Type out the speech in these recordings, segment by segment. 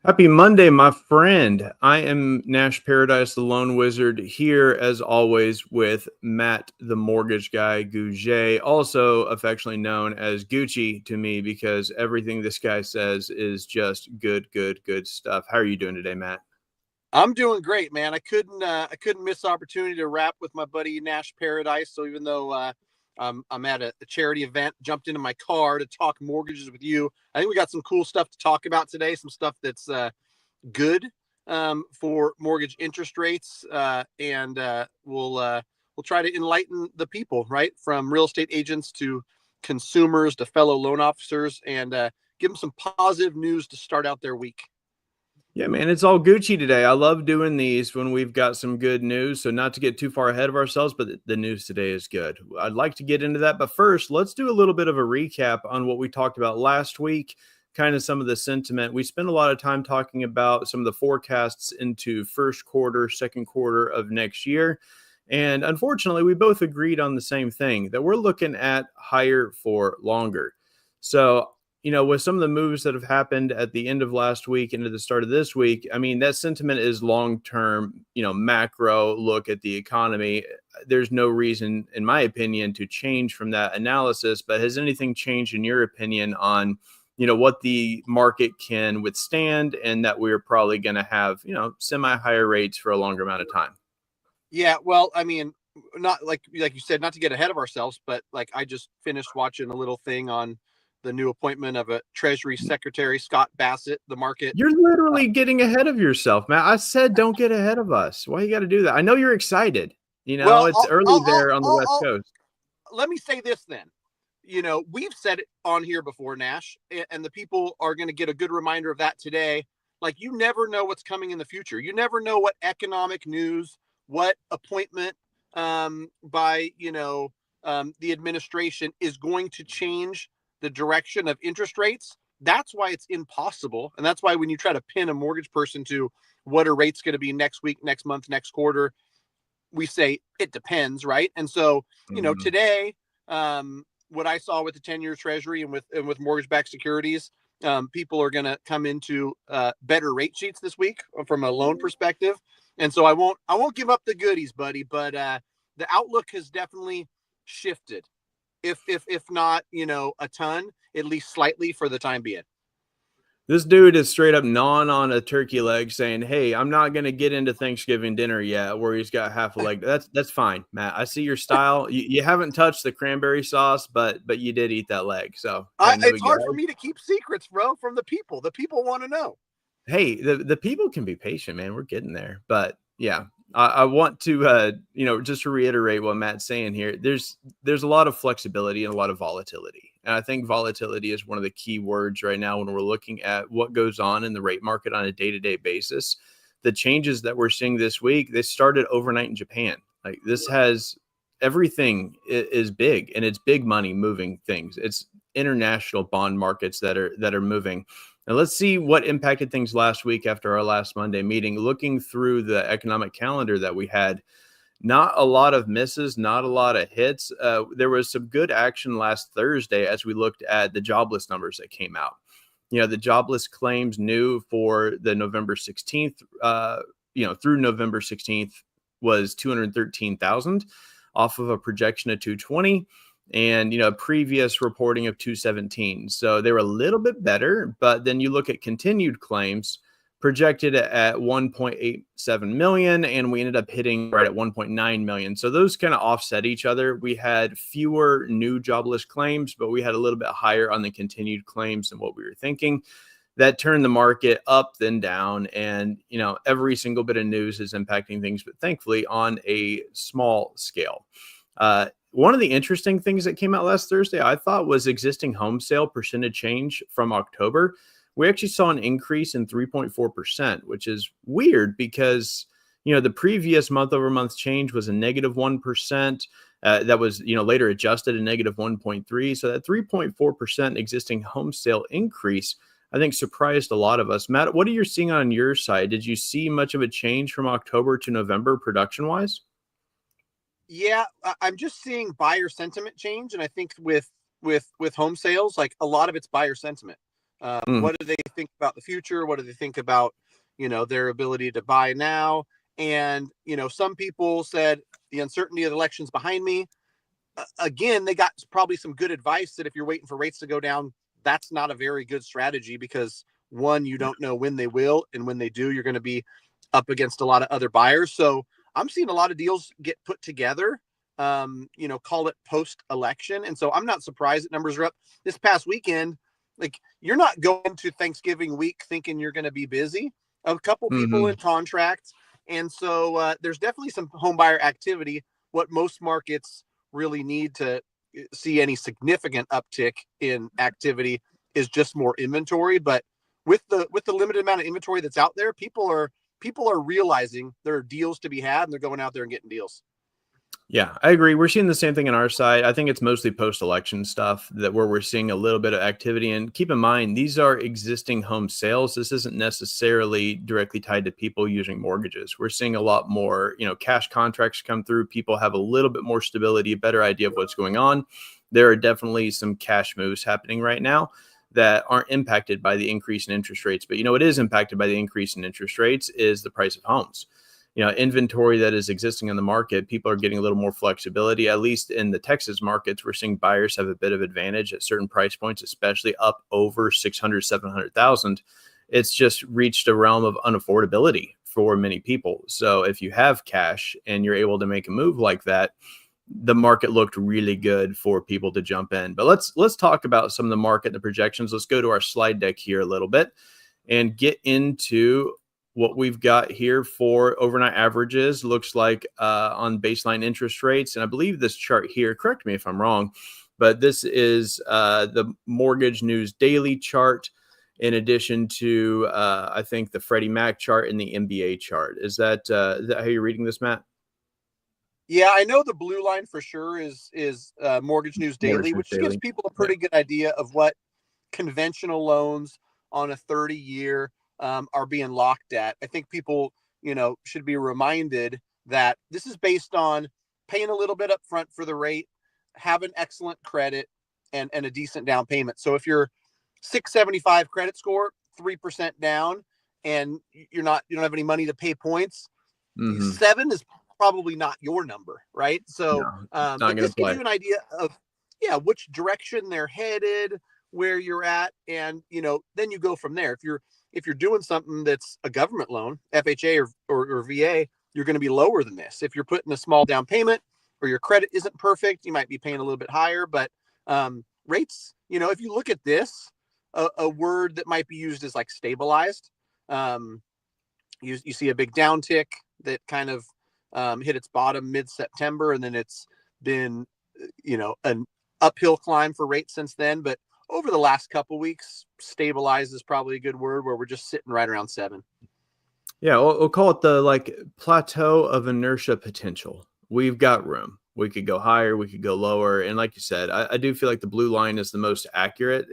Happy Monday, my friend. I am Nash Paradise, the Loan Wizard, here as always with Matt, the mortgage guy, Gouget, also affectionately known as Gucci to me because everything this guy says is just good stuff. How are you doing today, Matt? I'm doing great, man. I couldn't miss the opportunity to rap with my buddy Nash Paradise. So even though I'm at a charity event, jumped into my car to talk mortgages with you. I think we got some cool stuff to talk about today. Some stuff that's good for mortgage interest rates, and we'll try to enlighten the people, right, from real estate agents to consumers to fellow loan officers, and give them some positive news to start out their week. Yeah, man, it's all Gucci today. I love doing these when we've got some good news. So not to get too far ahead of ourselves, but the news today is good. I'd like to get into that. But first, let's do a little bit of a recap on what we talked about last week, kind of some of the sentiment. We spent a lot of time talking about some of the forecasts into first quarter, second quarter of next year. And unfortunately, we both agreed on the same thing, that we're looking at higher for longer. So with some of the moves that have happened at the end of last week into the start of this week, I mean, that sentiment is long-term, macro look at the economy. There's no reason, in my opinion, to change from that analysis. But has anything changed in your opinion on, what the market can withstand and that we're probably going to have, semi-higher rates for a longer amount of time? Yeah, well, I mean, not like you said, not to get ahead of ourselves, but like I just finished watching a little thing on the new appointment of a Treasury Secretary, Scott Bassett. The market. You're literally getting ahead of yourself, Matt. I said don't get ahead of us. Why you got to do that? I know you're excited. Well, it's early there on the West Coast. Let me say this then. We've said it on here before, Nash, and the people are going to get a good reminder of that today. Like, you never know what's coming in the future. You never know what economic news, what appointment by the administration is going to change the direction of interest rates. That's why it's impossible. And that's why when you try to pin a mortgage person to what are rates going to be next week, next month, next quarter, we say it depends, right? And so, today, what I saw with the 10-year Treasury and with mortgage-backed securities, people are going to come into better rate sheets this week from a loan perspective. And so I won't give up the goodies, buddy, but the outlook has definitely shifted. If not, a ton, at least slightly for the time being. This dude is straight up gnawing on a turkey leg saying, hey, I'm not going to get into Thanksgiving dinner yet, where he's got half a leg. That's fine, Matt. I see your style. You haven't touched the cranberry sauce, but you did eat that leg. So it's hard for me to keep secrets, bro, from the people. The people want to know. Hey, the people can be patient, man. We're getting there. But yeah, I want to, just to reiterate what Matt's saying here, there's a lot of flexibility and a lot of volatility. And I think volatility is one of the key words right now when we're looking at what goes on in the rate market on a day-to-day basis. The changes that we're seeing this week, they started overnight in Japan. Like, this has everything is big, and it's big money moving things. It's international bond markets that are moving. Now, let's see what impacted things last week after our last Monday meeting. Looking through the economic calendar that we had, not a lot of misses, not a lot of hits. There was some good action last Thursday as we looked at the jobless numbers that came out. The jobless claims new for the November 16th, through November 16th was 213,000 off of a projection of 220 and, previous reporting of 217. So they were a little bit better, but then you look at continued claims projected at 1.87 million, and we ended up hitting right at 1.9 million. So those kind of offset each other. We had fewer new jobless claims, but we had a little bit higher on the continued claims than what we were thinking. That turned the market up, then down. And, every single bit of news is impacting things, but thankfully on a small scale. One of the interesting things that came out last Thursday, I thought, was existing home sale percentage change from October. We actually saw an increase in 3.4%, which is weird because, the previous month over month change was a negative 1%. That was, later adjusted a negative 1.3. So that 3.4% existing home sale increase, I think, surprised a lot of us. Matt, what are you seeing on your side? Did you see much of a change from October to November production wise? Yeah, I'm just seeing buyer sentiment change. And I think with home sales, like a lot of it's buyer sentiment. What do they think about the future? What do they think about, their ability to buy now? And, some people said the uncertainty of the election's behind me. Again, they got probably some good advice that if you're waiting for rates to go down, that's not a very good strategy because one, you don't know when they will. And when they do, you're going to be up against a lot of other buyers. So I'm seeing a lot of deals get put together, call it post-election. And so I'm not surprised that numbers are up. This past weekend, like you're not going to Thanksgiving week thinking you're going to be busy. A couple people in contracts. And so there's definitely some home buyer activity. What most markets really need to see any significant uptick in activity is just more inventory. But with the limited amount of inventory that's out there, people are realizing there are deals to be had and they're going out there and getting deals. Yeah, I agree. We're seeing the same thing on our side. I think it's mostly post-election stuff where we're seeing a little bit of activity. And keep in mind, these are existing home sales. This isn't necessarily directly tied to people using mortgages. We're seeing a lot more, cash contracts come through. People have a little bit more stability, a better idea of what's going on. There are definitely some cash moves happening right now that aren't impacted by the increase in interest rates. But, what is impacted by the increase in interest rates is the price of homes. Inventory that is existing on the market, people are getting a little more flexibility. At least in the Texas markets, we're seeing buyers have a bit of advantage at certain price points, especially up over 600, 700,000. It's just reached a realm of unaffordability for many people. So if you have cash and you're able to make a move like that, the market looked really good for people to jump in. But let's talk about some of the market and the projections. Let's go to our slide deck here a little bit and get into what we've got here for overnight averages. Looks like on baseline interest rates. And I believe this chart here, correct me if I'm wrong, but this is the Mortgage News Daily chart in addition to, I think, the Freddie Mac chart and the MBA chart. Is that how you're reading this, Matt? Yeah, I know the blue line for sure is Mortgage News Daily, which gives people a pretty good idea of what conventional loans on a 30-year are being locked at. I think people, should be reminded that this is based on paying a little bit up front for the rate, having excellent credit, and a decent down payment. So if you're 675 credit score, 3% down, and you don't have any money to pay points, 7 is probably not your number, right? So but this gives you an idea of which direction they're headed, where you're at, and then you go from there. If you're doing something that's a government loan, FHA or VA, you're going to be lower than this. If you're putting a small down payment or your credit isn't perfect, you might be paying a little bit higher. But rates, if you look at this, a word that might be used is like stabilized. You see a big downtick that kind of hit its bottom mid-September, and then it's been, an uphill climb for rates since then. But over the last couple weeks, stabilized is probably a good word, where we're just sitting right around 7. Yeah, we'll call it the plateau of inertia potential. We've got room. We could go higher, we could go lower. And like you said, I do feel like the blue line is the most accurate.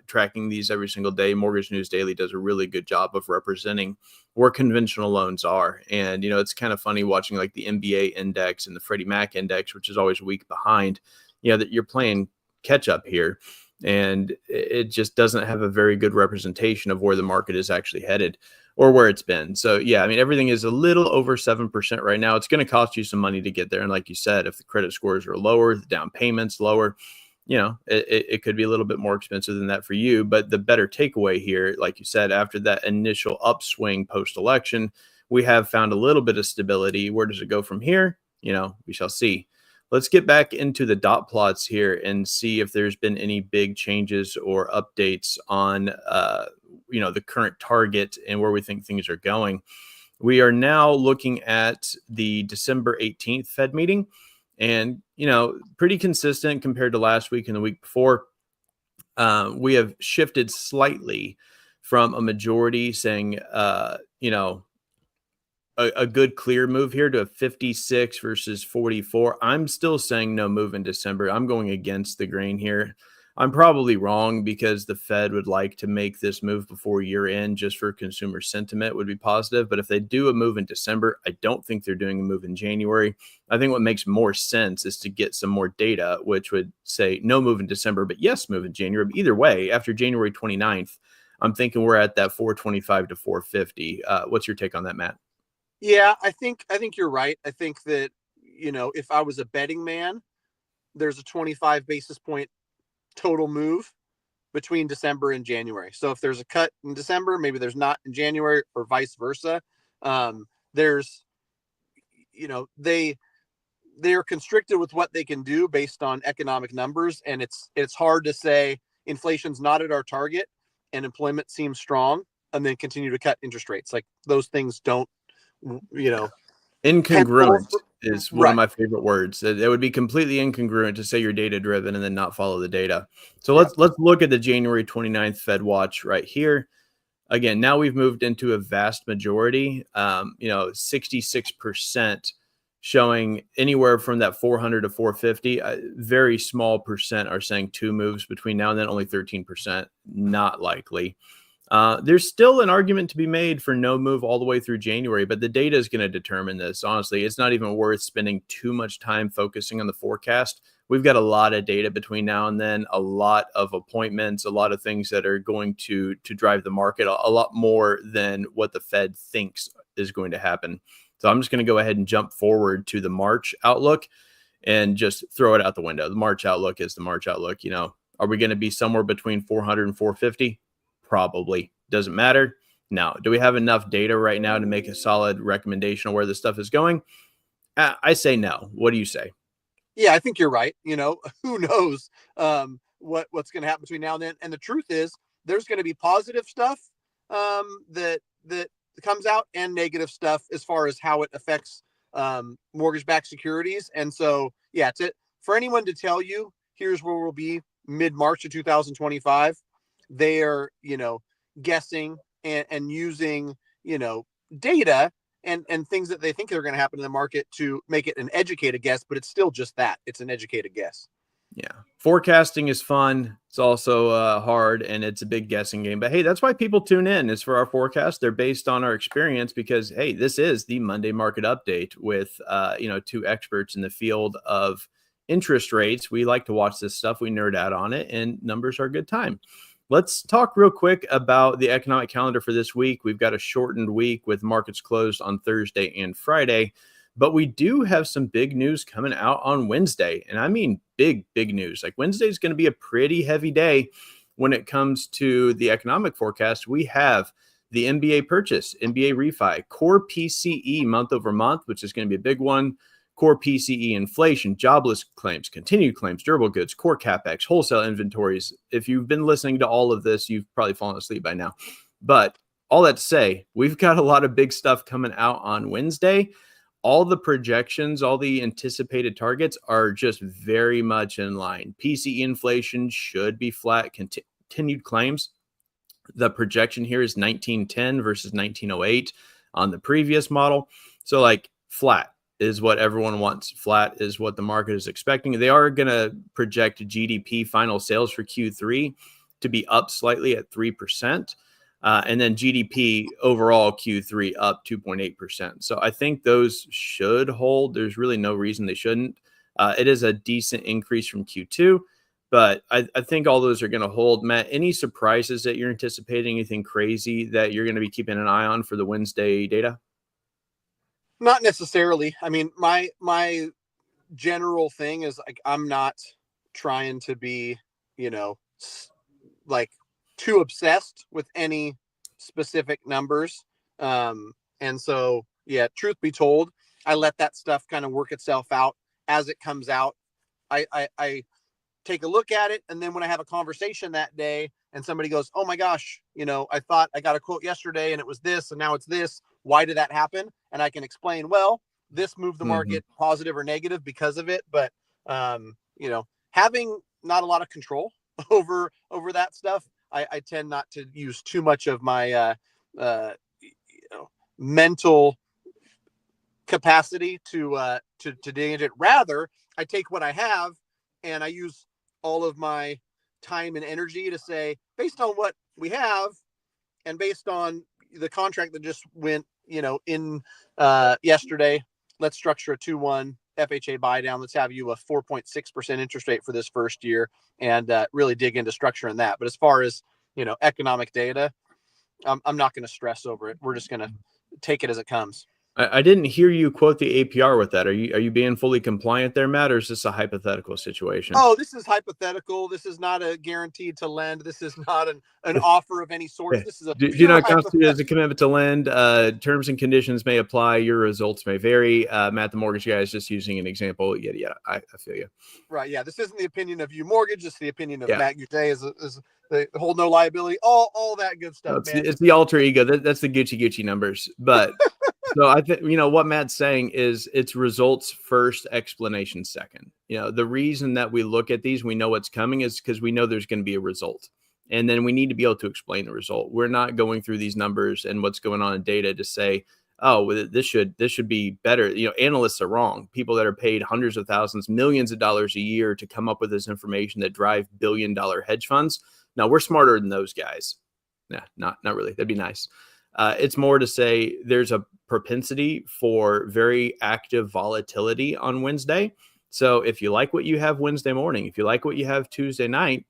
Tracking these every single day, Mortgage News Daily does a really good job of representing where conventional loans are. And, it's kind of funny watching like the MBA index and the Freddie Mac index, which is always a week behind, that you're playing catch up here. and it just doesn't have a very good representation of where the market is actually headed or where it's been. So yeah, I mean, everything is a little over 7% right now. It's going to cost you some money to get there. And like you said, if the credit scores are lower, the down payment's lower, it could be a little bit more expensive than that for you. But the better takeaway here, like you said, after that initial upswing post-election, we have found a little bit of stability. Where does it go from here? We shall see. Let's get back into the dot plots here and see if there's been any big changes or updates on, the current target and where we think things are going. We are now looking at the December 18th Fed meeting, and, pretty consistent compared to last week and the week before. We have shifted slightly from a majority saying, a good clear move here to a 56 versus 44. I'm still saying no move in December. I'm going against the grain here. I'm probably wrong because the Fed would like to make this move before year end just for consumer sentiment would be positive. But if they do a move in December, I don't think they're doing a move in January. I think what makes more sense is to get some more data, which would say no move in December, but yes, move in January. But either way, after January 29th, I'm thinking we're at that 425 to 450. What's your take on that, Matt? Yeah, I think you're right. I think that, if I was a betting man, there's a 25 basis point total move between December and January. So if there's a cut in December, maybe there's not in January, or vice versa. There's, they're constricted with what they can do based on economic numbers. And it's hard to say inflation's not at our target and employment seems strong and then continue to cut interest rates. Like those things don't, incongruent is one of right. my favorite words. It would be completely incongruent to say you're data driven and then not follow the data. So let's look at the January 29th Fed watch right here. Again, now we've moved into a vast majority, 66% showing anywhere from that 400 to 450. Very small percent are saying two moves between now and then, only 13%, not likely. There's still an argument to be made for no move all the way through January, but the data is going to determine this. Honestly, it's not even worth spending too much time focusing on the forecast. We've got a lot of data between now and then, a lot of appointments, a lot of things that are going to drive the market a lot more than what the Fed thinks is going to happen. So I'm just going to go ahead and jump forward to the March outlook and just throw it out the window. The March outlook is the March outlook. Are we going to be somewhere between 400 and 450? Probably. Doesn't matter. Now, do we have enough data right now to make a solid recommendation on where this stuff is going? I say no. What do you say? Yeah, I think you're right. Who knows what's going to happen between now and then. And the truth is, there's going to be positive stuff that comes out and negative stuff as far as how it affects mortgage-backed securities. And so, yeah, for anyone to tell you, here's where we'll be mid-March of 2025. They are, guessing and using, data and things that they think are going to happen in the market to make it an educated guess, but it's still just that. It's an educated guess. Yeah. Forecasting is fun. It's also hard, and it's a big guessing game. But hey, that's why people tune in, is for our forecast. They're based on our experience because, hey, this is the Monday market update with, two experts in the field of interest rates. We like to watch this stuff. We nerd out on it, and numbers are a good time. Let's talk real quick about the economic calendar for this week. We've got a shortened week with markets closed on Thursday and Friday, but we do have some big news coming out on Wednesday. And I mean big news. Like Wednesday is going to be a pretty heavy day when it comes to the economic forecast. We have the MBA purchase, MBA refi, core PCE month over month, which is going to be a big one. Core PCE inflation, jobless claims, continued claims, durable goods, core capex, wholesale inventories. If you've been listening to all of this, you've probably fallen asleep by now. But all that to say, we've got a lot of big stuff coming out on Wednesday. All the projections, all the anticipated targets are just very much in line. PCE inflation should be flat, continued claims. The projection here is 1910 versus 1908 on the previous model. So like flat is what everyone wants. Flat is what the market is expecting. They are going to project GDP final sales for Q3 to be up slightly at 3%. And then GDP overall Q3 up 2.8%. So I think those should hold. There's really no reason they shouldn't. It is a decent increase from Q2, But I think all those are going to hold. Matt, any surprises that you're anticipating? Anything crazy that you're going to be keeping an eye on for the Wednesday data? Not necessarily. I mean, my general thing is like, I'm not trying to be, like too obsessed with any specific numbers. And so, yeah, truth be told, I let that stuff kind of work itself out as it comes out. I take a look at it. And then when I have a conversation that day and somebody goes, oh my gosh, I thought I got a quote yesterday and it was this, and now it's this. Why did that happen? And I can explain, well, this moved the market positive or negative because of it. But, having not a lot of control over that stuff, I tend not to use too much of my, mental capacity to dig into it. Rather, I take what I have and I use all of my time and energy to say, based on what we have and based on the contract that just went, in yesterday, let's structure a 2-1 FHA buy down. Let's have you a 4.6% interest rate for this first year and really dig into structuring that. But as far as, economic data, I'm not going to stress over it. We're just going to take it as it comes. I didn't hear you quote the APR with that. Are you being fully compliant there, Matt, or is this a hypothetical situation? Oh, this is hypothetical. This is not a guaranteed to lend. This is not an offer of any sort. This is a do not constitute as a commitment to lend. Terms and conditions may apply. Your results may vary. Matt, the mortgage guy, is just using an example. Yeah, I feel you. Right. Yeah. This isn't the opinion of UMortgage. This is the opinion of Matt Gutte, is the whole no liability, all that good stuff. No, it's the alter ego. That's the Gucci numbers. But so I think, what Matt's saying is it's results first, explanation second. The reason that we look at these, we know what's coming, is because we know there's going to be a result. And then we need to be able to explain the result. We're not going through these numbers and what's going on in data to say, oh, this should be better. Analysts are wrong. People that are paid hundreds of thousands, millions of dollars a year to come up with this information that drive billion-dollar hedge funds. No, we're smarter than those guys. Nah, not really. That'd be nice. It's more to say there's a propensity for very active volatility on Wednesday. So if you like what you have Wednesday morning, if you like what you have Tuesday night,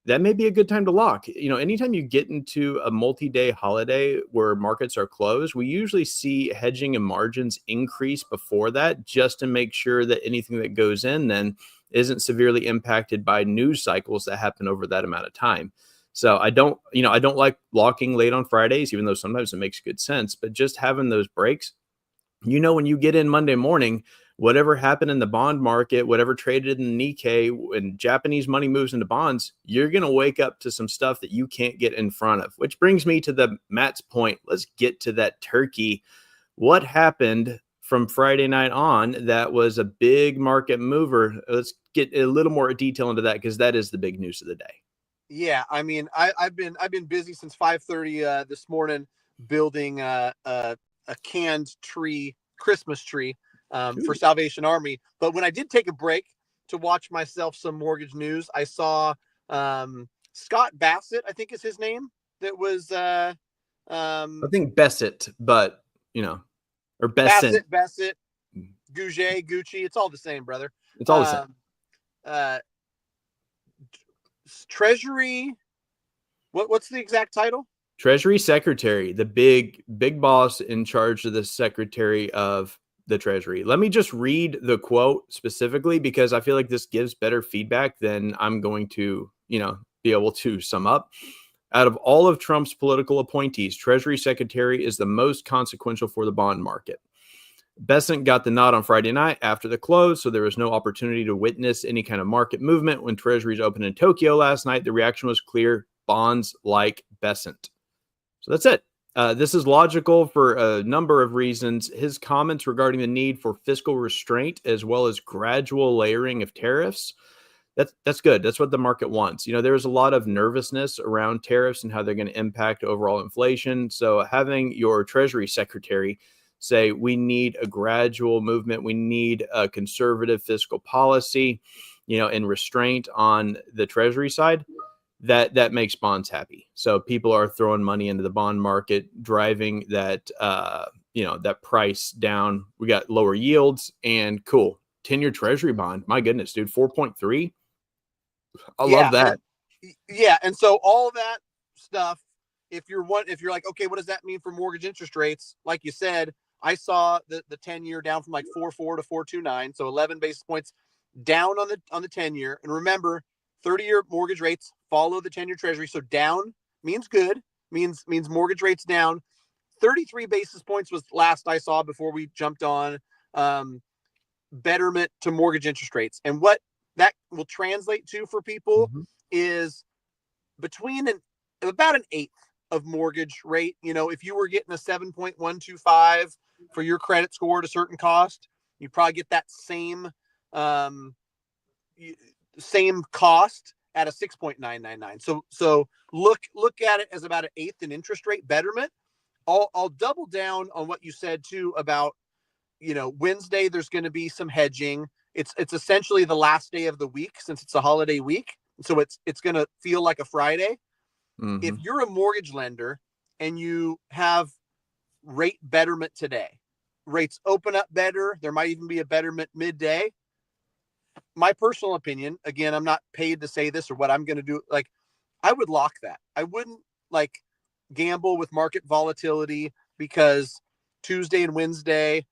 that may be a good time to lock. Anytime you get into a multi-day holiday where markets are closed, we usually see hedging and margins increase before that, just to make sure that anything that goes in then isn't severely impacted by news cycles that happen over that amount of time. So I don't like locking late on Fridays, even though sometimes it makes good sense, but just having those breaks, when you get in Monday morning, whatever happened in the bond market, whatever traded in the Nikkei, and Japanese money moves into bonds, you're going to wake up to some stuff that you can't get in front of, which brings me to Matt's point. Let's get to that turkey. What happened from Friday night on that was a big market mover? Let's get a little more detail into that, because that is the big news of the day. Yeah, I mean, I've been busy since 5:30 this morning building a canned Christmas tree for Salvation Army. But when I did take a break to watch myself some mortgage news, I saw Scott Bassett, I think is his name. That was I think Bassett, but or Bassett, Gouget, Gucci. It's all the same, brother. It's all the same. Treasury. What's the exact title? Treasury Secretary, the big boss in charge of the Secretary of the Treasury. Let me just read the quote specifically, because I feel like this gives better feedback than I'm going to, be able to sum up. Out of all of Trump's political appointees, Treasury Secretary is the most consequential for the bond market. Bessent got the nod on Friday night after the close, so there was no opportunity to witness any kind of market movement. When Treasuries opened in Tokyo last night, the reaction was clear: bonds like Bessent. So that's it. This is logical for a number of reasons. His comments regarding the need for fiscal restraint, as well as gradual layering of tariffs, that's good. That's what the market wants. There's a lot of nervousness around tariffs and how they're going to impact overall inflation. So having your Treasury Secretary say we need a gradual movement, we need a conservative fiscal policy, and restraint on the Treasury side, that makes bonds happy. So people are throwing money into the bond market, driving that that price down. We got lower yields and cool 10-year Treasury bond. My goodness, dude, 4.3. I love that. And so all that stuff, if you're like, okay, what does that mean for mortgage interest rates? Like you said, I saw the 10-year down from like 4.4 to 4.29, so 11 basis points down on the 10-year. And remember, 30-year mortgage rates follow the 10-year treasury, so down means good, means mortgage rates down. 33 basis points was last I saw before we jumped on betterment to mortgage interest rates. And what that will translate to for people is between about an eighth of mortgage rate. You know, if you were getting a 7.125 for your credit score at a certain cost, you probably get that same cost at a 6.999. So look at it as about an eighth in interest rate betterment. I'll double down on what you said too about, you know, Wednesday there's going to be some hedging. It's essentially the last day of the week since it's a holiday week, so it's going to feel like a Friday. If you're a mortgage lender and you have rate betterment today, rates open up better, there might even be a betterment midday. My personal opinion, again, I'm not paid to say this or what I'm going to do. Like, I would lock that. I wouldn't like gamble with market volatility, because Tuesday and Wednesday,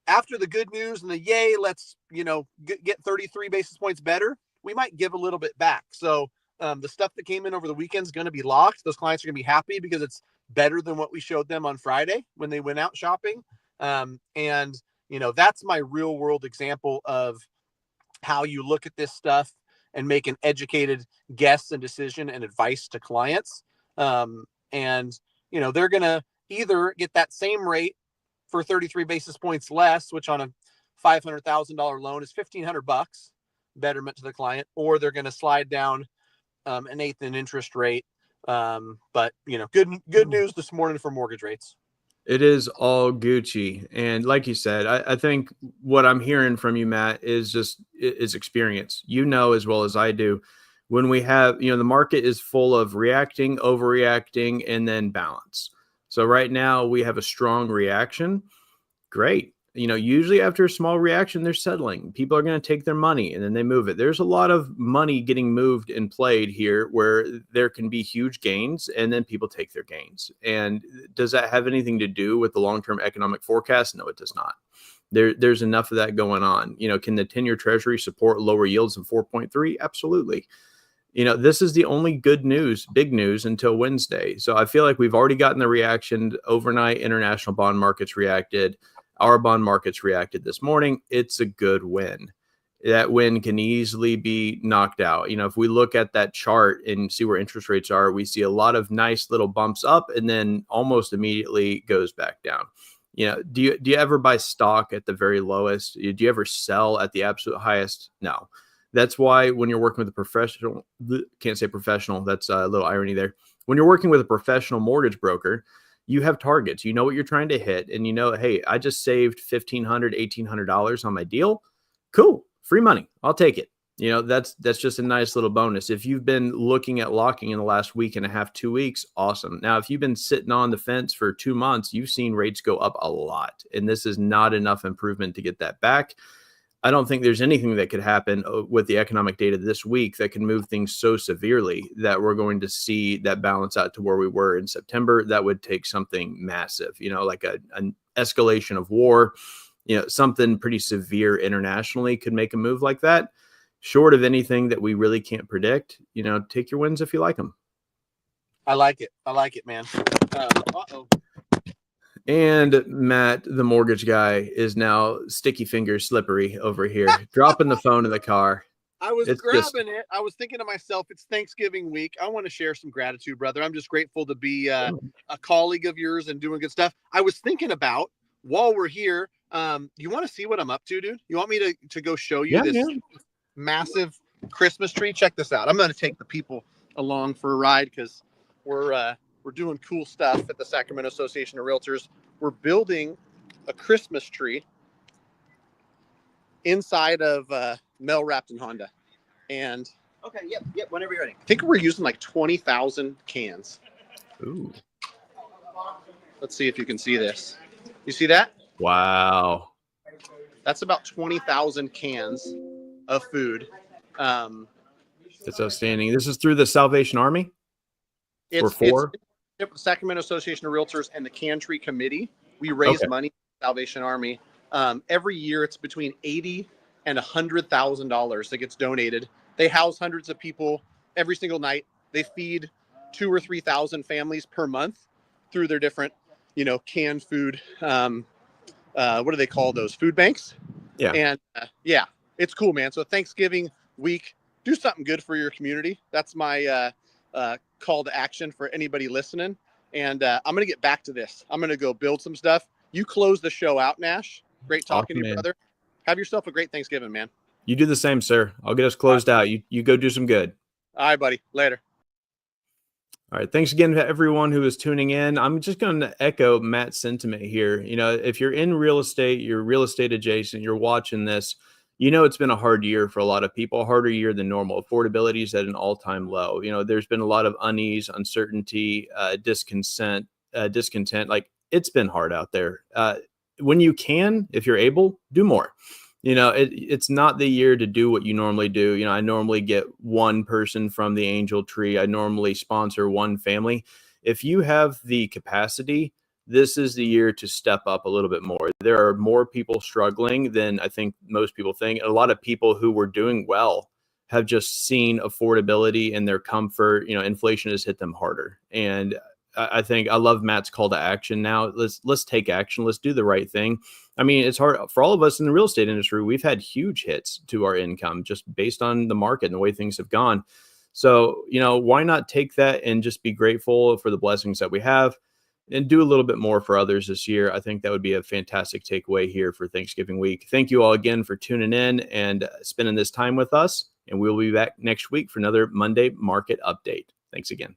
after the good news and the yay, let's, you know, get 33 basis points better, we might give a little bit back. So the stuff that came in over the weekend is going to be locked. Those clients are going to be happy because it's better than what we showed them on Friday when they went out shopping. And, you know, that's my real world example of how you look at this stuff and make an educated guess and decision and advice to clients. And, you know, they're going to either get that same rate for 33 basis points less, which on a $500,000 loan is $1,500 betterment to the client, or they're going to slide down an eighth in interest rate. But, you know, good news this morning for mortgage rates. It is all Gucci. And like you said, I think what I'm hearing from you, Matt, is experience. You know, as well as I do, when we have, you know, the market is full of reacting, overreacting, and then balance. So right now we have a strong reaction. Great. You know, usually after a small reaction, they're settling. People are going to take their money and then they move it. There's a lot of money getting moved and played here where there can be huge gains and then people take their gains. And does that have anything to do with the long-term economic forecast? No, it does not. There's enough of that going on. You know, can the 10-year treasury support lower yields than 4.3? Absolutely. You know, this is the only good news, big news until Wednesday. So I feel like we've already gotten the reaction. Overnight, international bond markets reacted. Our bond markets reacted this morning. It's a good win. That win can easily be knocked out. You know, if we look at that chart and see where interest rates are, we see a lot of nice little bumps up and then almost immediately goes back down. You know, do you ever buy stock at the very lowest? Do you ever sell at the absolute highest? No. That's why when you're working with a professional, can't say professional, that's a little irony there. When you're working with a professional mortgage broker, you have targets, you know what you're trying to hit, and you know, hey, I just saved $1,500, $1,800 on my deal. Cool. Free money. I'll take it. You know, that's just a nice little bonus. If you've been looking at locking in the last week and a half, 2 weeks, awesome. Now, if you've been sitting on the fence for 2 months, you've seen rates go up a lot, and this is not enough improvement to get that back. I don't think there's anything that could happen with the economic data this week that can move things so severely that we're going to see that balance out to where we were in September. That would take something massive, you know, like an escalation of war, you know, something pretty severe internationally could make a move like that. Short of anything that we really can't predict, you know, take your wins if you like them. I like it, man. Uh-oh. And Matt, the mortgage guy, is now sticky fingers slippery over here, dropping the phone in the car. I was grabbing it. I was thinking to myself, it's Thanksgiving week. I want to share some gratitude, brother. I'm just grateful to be a colleague of yours and doing good stuff. I was thinking about, while we're here, you want to see what I'm up to, dude? You want me to go show you this massive Christmas tree? Check this out. I'm going to take the people along for a ride because we're doing cool stuff at the Sacramento Association of Realtors. We're building a Christmas tree inside of Mel Wrapped in Honda. And okay, yep, whenever you're ready. I think we're using like 20,000 cans. Ooh. Let's see if you can see this. You see that? Wow. That's about 20,000 cans of food. That's outstanding. This is through the Salvation Army? It's for? the Sacramento Association of Realtors and the Cantry Committee. We raise money for the Salvation Army. Every year, it's between $80,000 and $100,000 that gets donated. They house hundreds of people every single night. They feed 2,000 or 3,000 families per month through their different, canned food. What do they call those? Food banks. Yeah. And it's cool, man. So Thanksgiving week, do something good for your community. That's my call to action for anybody listening. And I'm going to get back to this. I'm going to go build some stuff. You close the show out, Nash. Great talking to you, brother. Have yourself a great Thanksgiving, man. You do the same, sir. I'll get us closed out. You go do some good. All right, buddy. Later. All right. Thanks again to everyone who is tuning in. I'm just going to echo Matt's sentiment here. If you're in real estate, you're real estate adjacent, you're watching this, it's been a hard year for a lot of people, a harder year than normal. Affordability is at an all-time low. There's been a lot of unease, uncertainty, discontent. Like, it's been hard out there. When you can, if you're able, do more. It's not the year to do what you normally do. I normally get one person from the angel tree. I normally sponsor one family. If you have the capacity, this is the year to step up a little bit more. There are more people struggling than I think most people think. A lot of people who were doing well have just seen affordability and their comfort. Inflation has hit them harder. And I think I love Matt's call to action now. Let's take action. Let's do the right thing. I mean, it's hard for all of us in the real estate industry. We've had huge hits to our income just based on the market and the way things have gone. So, why not take that and just be grateful for the blessings that we have and do a little bit more for others this year? I think that would be a fantastic takeaway here for Thanksgiving week. Thank you all again for tuning in and spending this time with us. And we'll be back next week for another Monday market update. Thanks again.